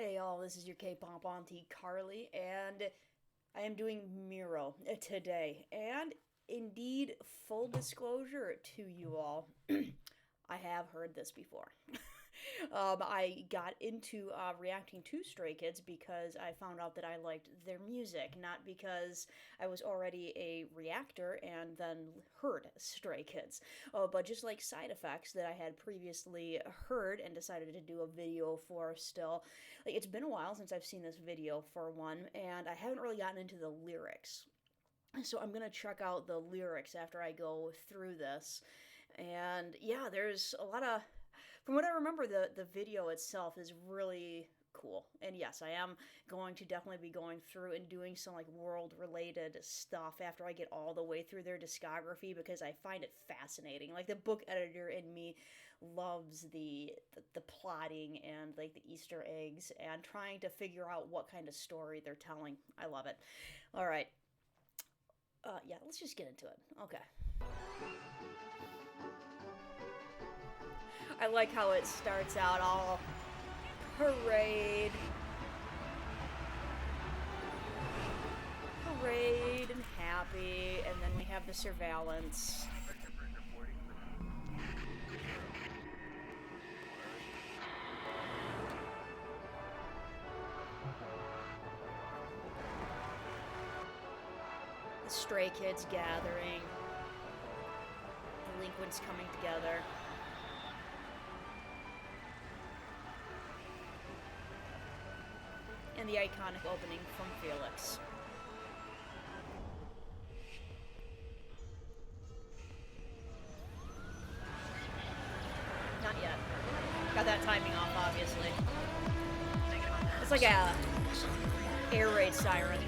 Hey y'all, this is your K-pop auntie Carly, and I am doing Miro today. And indeed, full disclosure to you all, I have heard this before. I got into reacting to Stray Kids because I found out that I liked their music, not because I was already a reactor and then heard Stray Kids, but just like side effects that I had previously heard and decided to do a video for still. Like, it's been a while since I've seen this video for one, and I haven't really gotten into the lyrics. So I'm gonna check out the lyrics after I go through this. And yeah, there's a lot of, from what I remember, the video itself is really cool. And yes, I am going to definitely be going through and doing some like world related stuff after I get all the way through their discography because I find it fascinating. Like, the book editor in me loves the plotting and like the Easter eggs and trying to figure out what kind of story they're telling. I love it. All right. Yeah, let's just get into it. Okay. I like how it starts out all parade. Parade and happy, and then we have the surveillance. The Stray Kids gathering. Delinquents coming together. And the iconic opening from Felix. Not yet. Got that timing off, obviously. It's like a air raid siren.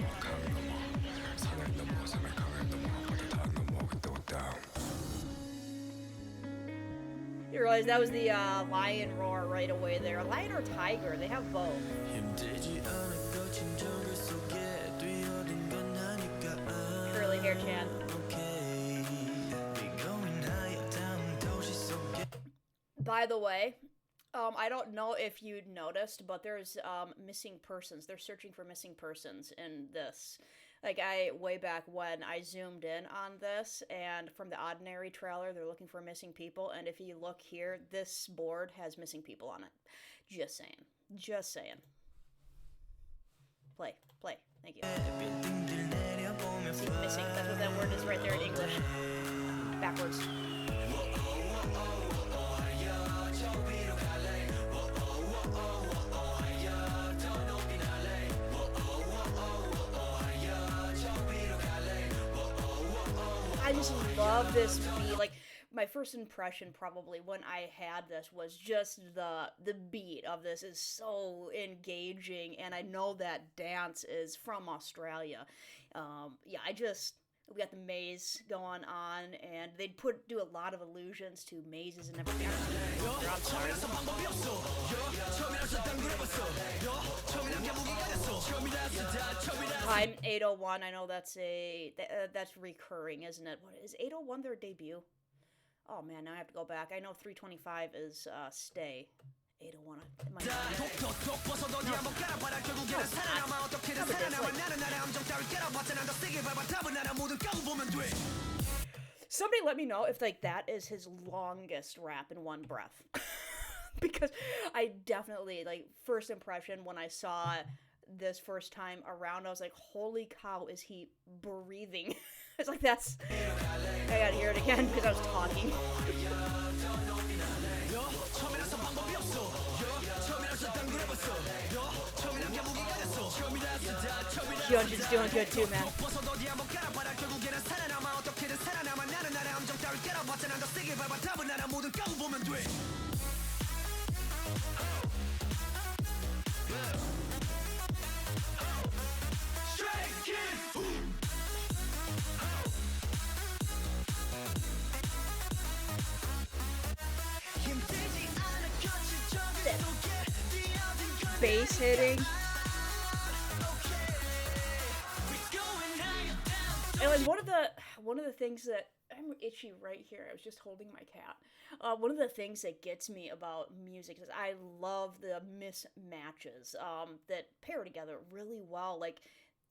You realize that was the lion roar right away there. A lion or tiger, they have both. Curly hair Chan. By the way, I don't know if you'd noticed, but there's missing persons. They're searching for missing persons in this. Like, way back when, I zoomed in on this, and from the Ordinary trailer, they're looking for missing people, and if you look here, this board has missing people on it. Just saying. Just saying. Play. Thank you. See, missing. That's what that word is right there in English. Backwards. I just love this beat. Like, my first impression probably when I had this was just the beat of this is so engaging, and I know that dance is from Australia. Yeah, we got the maze going on, and they'd do a lot of allusions to mazes and everything. I'm 801. I know that's that's recurring, isn't it? What is 801 their debut? Oh man, now I have to go back. I know 325 is Stay. 801. Somebody let me know if like that is his longest rap in one breath. Because I definitely, like, first impression when I saw this first time around, I was like, holy cow, is he breathing? It's like, I gotta hear it again because I was talking. Hyunjin's doing good too, man. Bass hitting. And like one of the things that I'm itchy right here. I was just holding my cat. One of the things that gets me about music is I love the mismatches that pair together really well. Like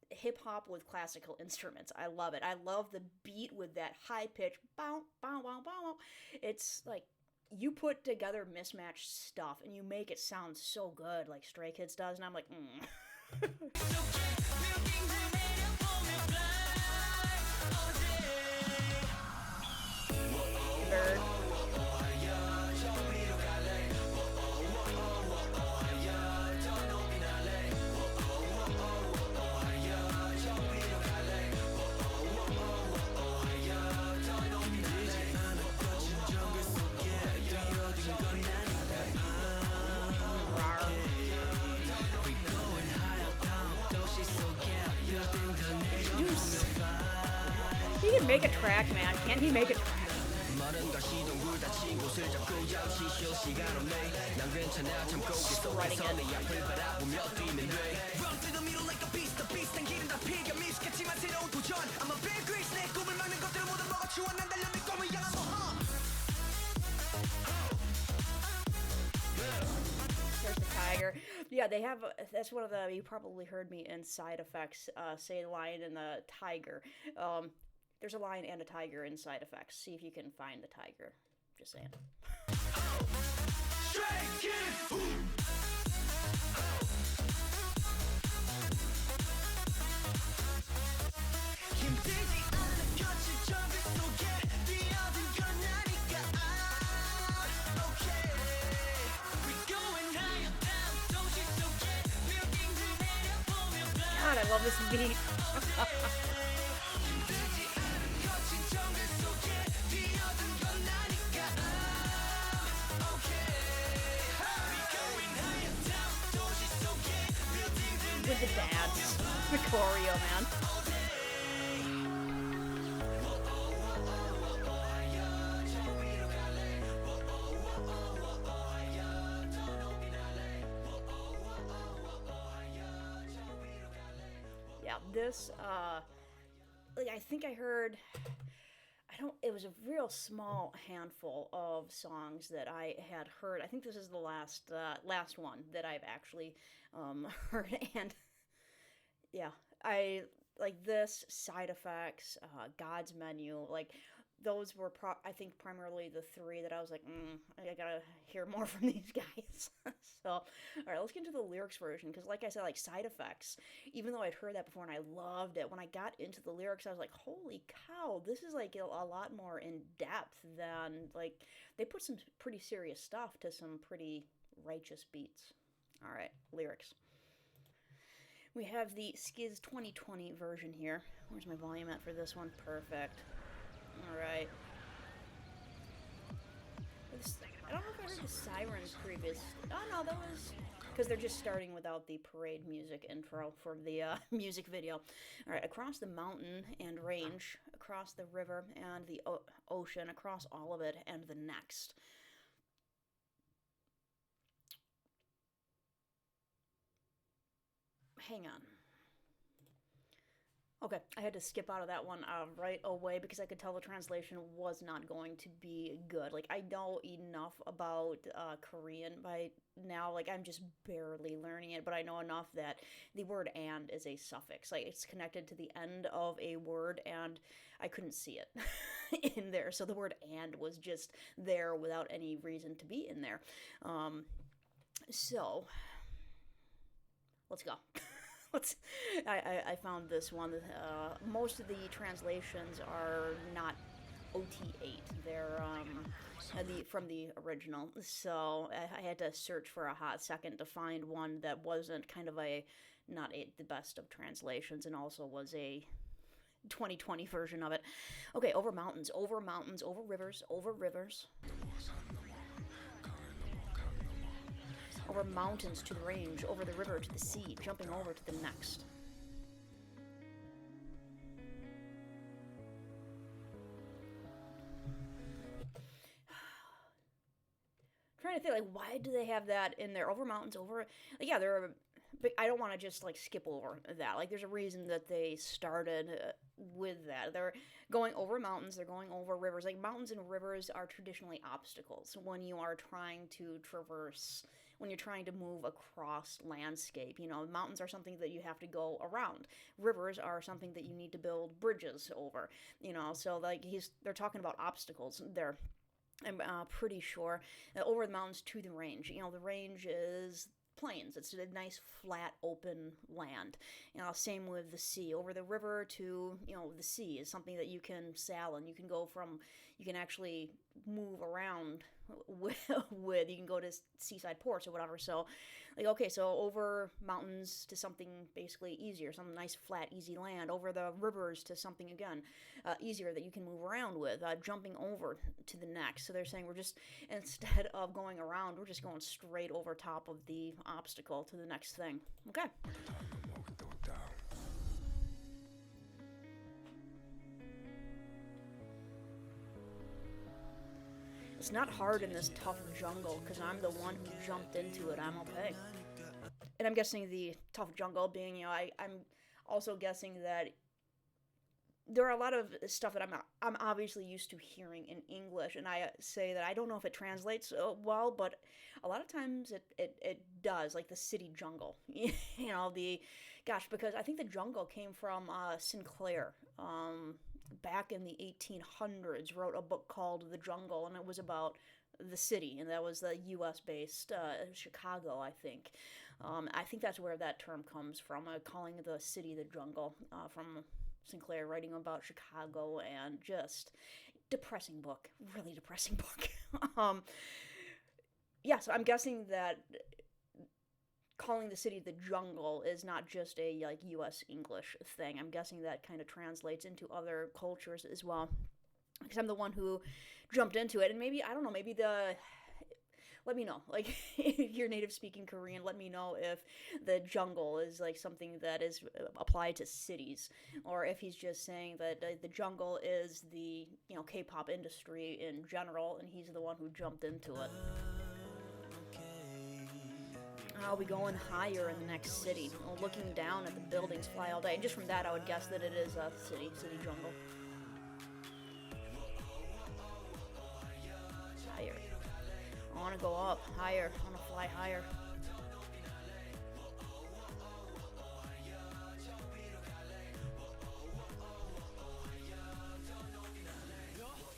hip hop with classical instruments. I love it. I love the beat with that high pitch bow bow bow bow. It's like you put together mismatched stuff and you make it sound so good, like Stray Kids does, and I'm like, Bird. He can make a track, man. Can't he make a track? Shredding it. There's the tiger. Yeah, they have. That's one of the. You probably heard me in side effects say the lion and the tiger. There's a lion and a tiger in side effects. See if you can find the tiger. Just saying. God, I love this beat. With the dance, the choreo, man. Yeah, this, like, I think I heard, it was a real small handful of songs that I had heard. I think this is the last one that I've actually, heard, and, yeah, I, like, this, Side Effects, God's Menu, like, those were I think primarily the three that I was like, I gotta hear more from these guys. So, all right, let's get into the lyrics version because, like I said, like Side Effects, even though I'd heard that before and I loved it, when I got into the lyrics, I was like, holy cow, this is like a lot more in depth than like they put some pretty serious stuff to some pretty righteous beats. All right, lyrics. We have the Skiz 2020 version here. Where's my volume at for this one? Perfect. Alright. I don't know if I heard the sirens previous. Oh no, that was because they're just starting without the parade music intro for the music video. Alright, across the mountain and range, across the river and the ocean, across all of it and the next. Hang on. Okay, I had to skip out of that one right away because I could tell the translation was not going to be good. Like, I know enough about Korean by now. Like, I'm just barely learning it, but I know enough that the word and is a suffix. Like, it's connected to the end of a word, and I couldn't see it in there. So the word and was just there without any reason to be in there. So, let's go. I found this one. Most of the translations are not OT8. They're from the original. So I had to search for a hot second to find one that wasn't kind of the best of translations, and also was a 2020 version of it. Okay, over mountains, over rivers, over rivers. Over mountains to the range, over the river to the sea, jumping over to the next. Trying to think, like, why do they have that in there? Over mountains, over, like, yeah, but I don't want to just, like, skip over that. Like, there's a reason that they started with that. They're going over mountains, they're going over rivers. Like, mountains and rivers are traditionally obstacles when you are trying to traverse, when you're trying to move across landscape. You know, mountains are something that you have to go around. Rivers are something that you need to build bridges over. You know, so like they're talking about obstacles there. I'm pretty sure over the mountains to the range. You know, the range is plains. It's a nice flat open land. You know, same with the sea. Over the river to, you know, the sea is something that you can sail, and you can go from, you can actually move around with you can go to seaside ports or whatever. So like, okay, so over mountains to something basically easier, some nice flat easy land. Over the rivers to something again easier that you can move around with, jumping over to the next. So they're saying we're just, instead of going around, we're just going straight over top of the obstacle to the next thing. Okay. It's not hard in this tough jungle because I'm the one who jumped into it. I'm okay. And I'm guessing the tough jungle being, you know, I'm also guessing that there are a lot of stuff that I'm obviously used to hearing in English, and I say that I don't know if it translates well, but a lot of times it does, like the city jungle. You know, because I think the jungle came from Sinclair. Back in the 1800s, wrote a book called The Jungle, and it was about the city, and that was the U.S. based Chicago, I think. I think that's where that term comes from, calling the city the jungle, from Sinclair writing about Chicago, and just depressing book, really depressing book. Yeah, so I'm guessing that calling the city the jungle is not just a like U.S. English thing. I'm guessing that kind of translates into other cultures as well, because I'm the one who jumped into it, and maybe, I don't know, maybe let me know, like, if you're native speaking Korean, let me know if the jungle is like something that is applied to cities, or if he's just saying that the jungle is the, you know, K-pop industry in general, and he's the one who jumped into it. I'll be going higher in the next city, looking down at the buildings fly all day, and just from that I would guess that it is a city jungle. Higher. I want to go up, higher, I want to fly higher.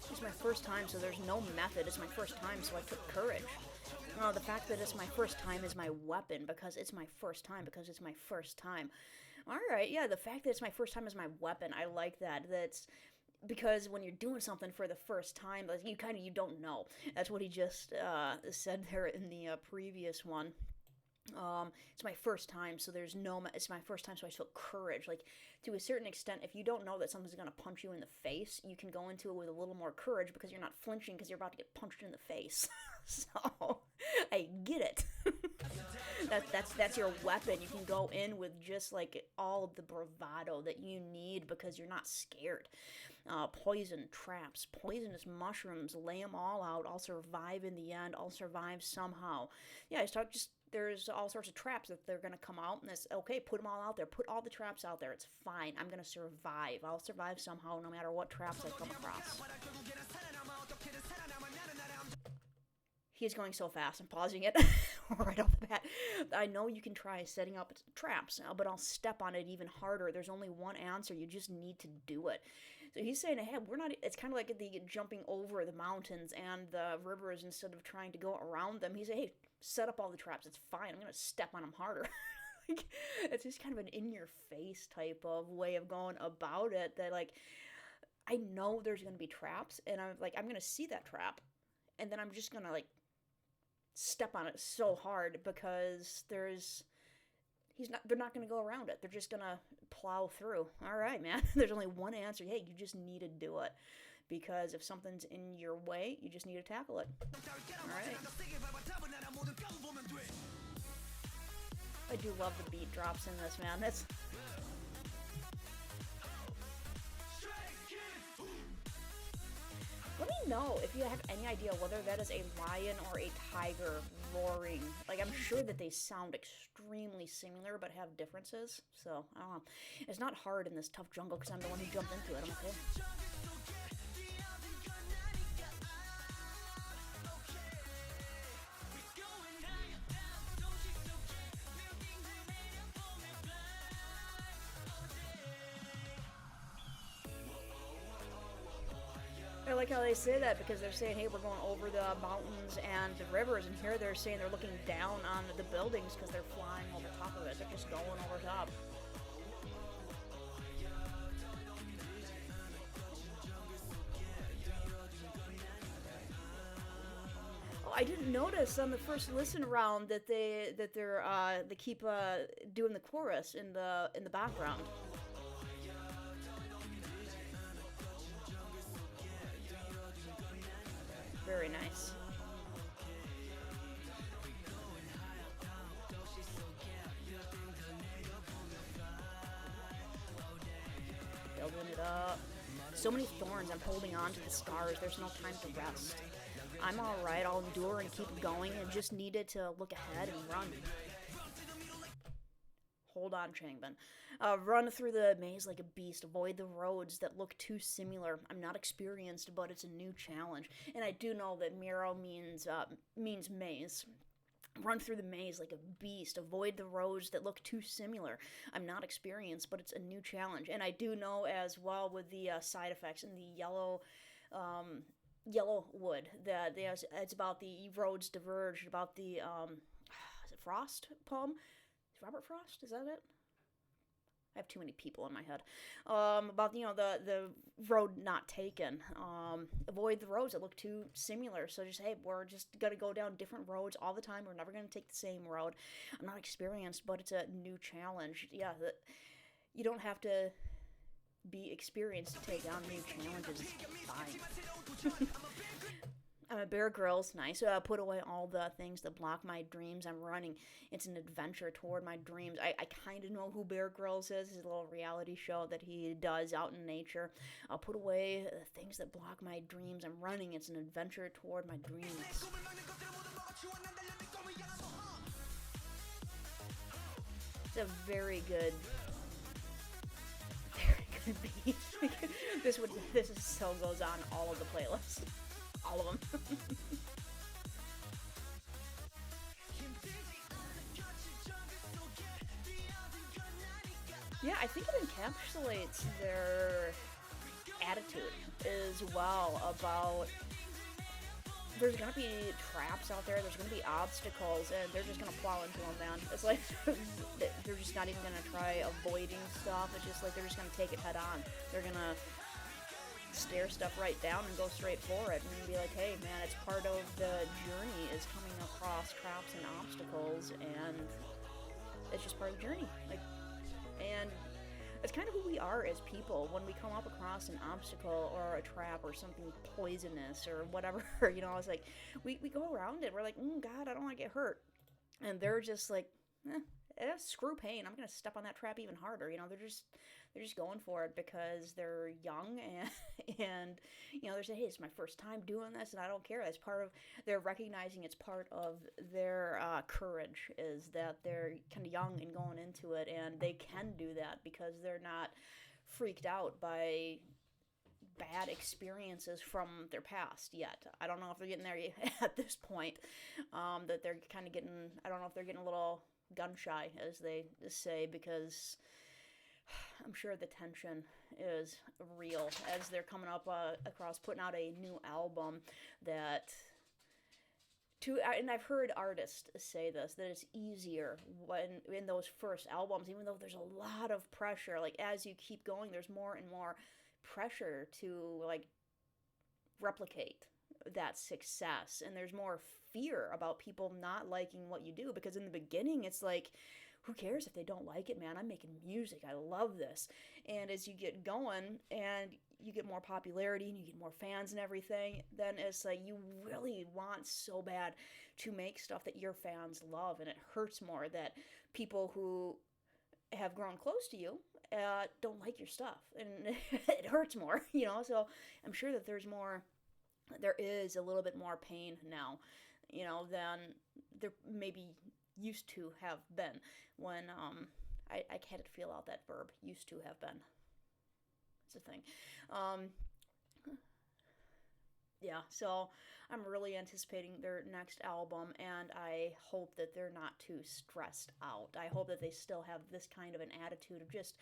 It's my first time, so there's no method. It's my first time, so I took courage. No, the fact that it's my first time is my weapon, because it's my first time, because it's my first time. Alright, yeah, the fact that it's my first time is my weapon. I like that. That's because when you're doing something for the first time, you don't know. That's what he just said there in the previous one. It's my first time, so it's my first time, so I took courage. Like, to a certain extent, if you don't know that something's gonna punch you in the face, you can go into it with a little more courage because you're not flinching because you're about to get punched in the face. So, I get it. That's your weapon. You can go in with just like all of the bravado that you need because you're not scared. Poison, traps, poisonous mushrooms, lay them all out. I'll survive in the end. I'll survive somehow. Yeah, there's all sorts of traps that they're going to come out, and it's okay, put them all out there. Put all the traps out there. It's fine. I'm going to survive. I'll survive somehow no matter what traps I come across. He's going so fast. I'm pausing it right off the bat. I know you can try setting up traps, but I'll step on it even harder. There's only one answer. You just need to do it. So he's saying, hey, it's kind of like the jumping over the mountains and the rivers instead of trying to go around them. He's saying, hey, set up all the traps. It's fine. I'm going to step on them harder. Like, it's just kind of an in-your-face type of way of going about it that, like, I know there's going to be traps, and I'm going to see that trap, and then I'm just going to, like, step on it so hard because they're not going to go around it. They're just going to plow through. All right, man. There's only one answer. Hey, you just need to do it. Because if something's in your way, you just need to tackle it. All right. I do love the beat drops in this, man. That's... Let me know if you have any idea whether that is a lion or a tiger roaring. Like, I'm sure that they sound extremely similar but have differences. So, I don't know. It's not hard in this tough jungle because I'm the one who jumped into it. I'm okay. I like how they say that because they're saying, hey, we're going over the mountains and the rivers, and here they're saying they're looking down on the buildings because they're flying over top of it. They're just going over top. Oh, I didn't notice on the first listen round that they keep doing the chorus in the background. Very nice. Building it up. So many thorns. I'm holding on to the scars. There's no time to rest. I'm alright. I'll endure and keep going. I just needed to look ahead and run. Hold on, Changbin. Run through the maze like a beast. Avoid the roads that look too similar. I'm not experienced, but it's a new challenge. And I do know that Miroh means maze. Run through the maze like a beast. Avoid the roads that look too similar. I'm not experienced, but it's a new challenge. And I do know as well with the side effects and the yellow wood that it's about the roads diverged, about the is it Frost poem? Is Robert Frost? Is that it? I have too many people in my head. About the road not taken. Avoid the roads that look too similar. So just hey, we're just gonna go down different roads all the time. We're never gonna take the same road. I'm not experienced, but it's a new challenge. Yeah, you don't have to be experienced to take on new challenges. It's fine. I'm a Bear Grylls, nice. Put away all the things that block my dreams. I'm running. It's an adventure toward my dreams. I kind of know who Bear Grylls is. His little reality show that he does out in nature. I'll put away the things that block my dreams. I'm running. It's an adventure toward my dreams. It's a very good beat. This is so goes on all of the playlists. All of them. Yeah, I think it encapsulates their attitude as well about there's gonna be traps out there, there's gonna be obstacles, and they're just gonna plow into them, man. It's like they're just not even gonna try avoiding stuff. It's just like they're just gonna take it head on. They're gonna stare stuff right down and go straight for it and be like, hey man, it's part of the journey is coming across traps and obstacles, and it's just part of the journey. Like, and it's kind of who we are as people when we come up across an obstacle or a trap or something poisonous or whatever. It's like we go around it, we're like, God, I don't want to get hurt, and they're just like, screw pain, I'm gonna step on that trap even harder. They're just going for it because they're young and they're saying, hey, it's my first time doing this and I don't care. That's part of, they're recognizing it's part of their courage is that they're kind of young and going into it, and they can do that because they're not freaked out by bad experiences from their past yet. I don't know if they're getting there at this point, that they're kind of getting, I don't know if they're getting a little gun shy, as they say, because I'm sure the tension is real as they're coming up across putting out a new album and I've heard artists say this, that it's easier when in those first albums, even though there's a lot of pressure, like as you keep going, there's more and more pressure to like replicate that success, and there's more fear about people not liking what you do, because in the beginning it's like, who cares if they don't like it, man? I'm making music. I love this. And as you get going and you get more popularity and you get more fans and everything, then it's like you really want so bad to make stuff that your fans love, and it hurts more that people who have grown close to you don't like your stuff, and it hurts more, So I'm sure that there is a little bit more pain now. than there maybe used to have been when I can't feel out that verb used to have been. It's a thing. Um, yeah, so I'm really anticipating their next album, and I hope that they're not too stressed out. I hope that they still have this kind of an attitude of just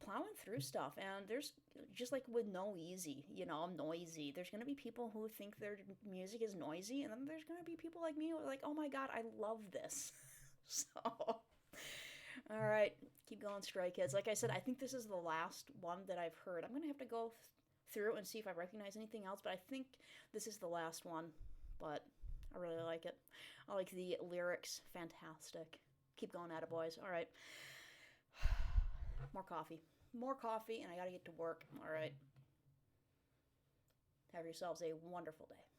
plowing through stuff. And there's just like with noisy. There's gonna be people who think their music is noisy, and then there's gonna be people like me who are like, oh my god, I love this. So, all right, keep going, Stray Kids. Like I said, I think this is the last one that I've heard. I'm gonna have to go through and see if I recognize anything else, but I think this is the last one. But I really like it. I like the lyrics, fantastic. Keep going at it, boys. All right, more coffee, and I gotta get to work. All right, have yourselves a wonderful day.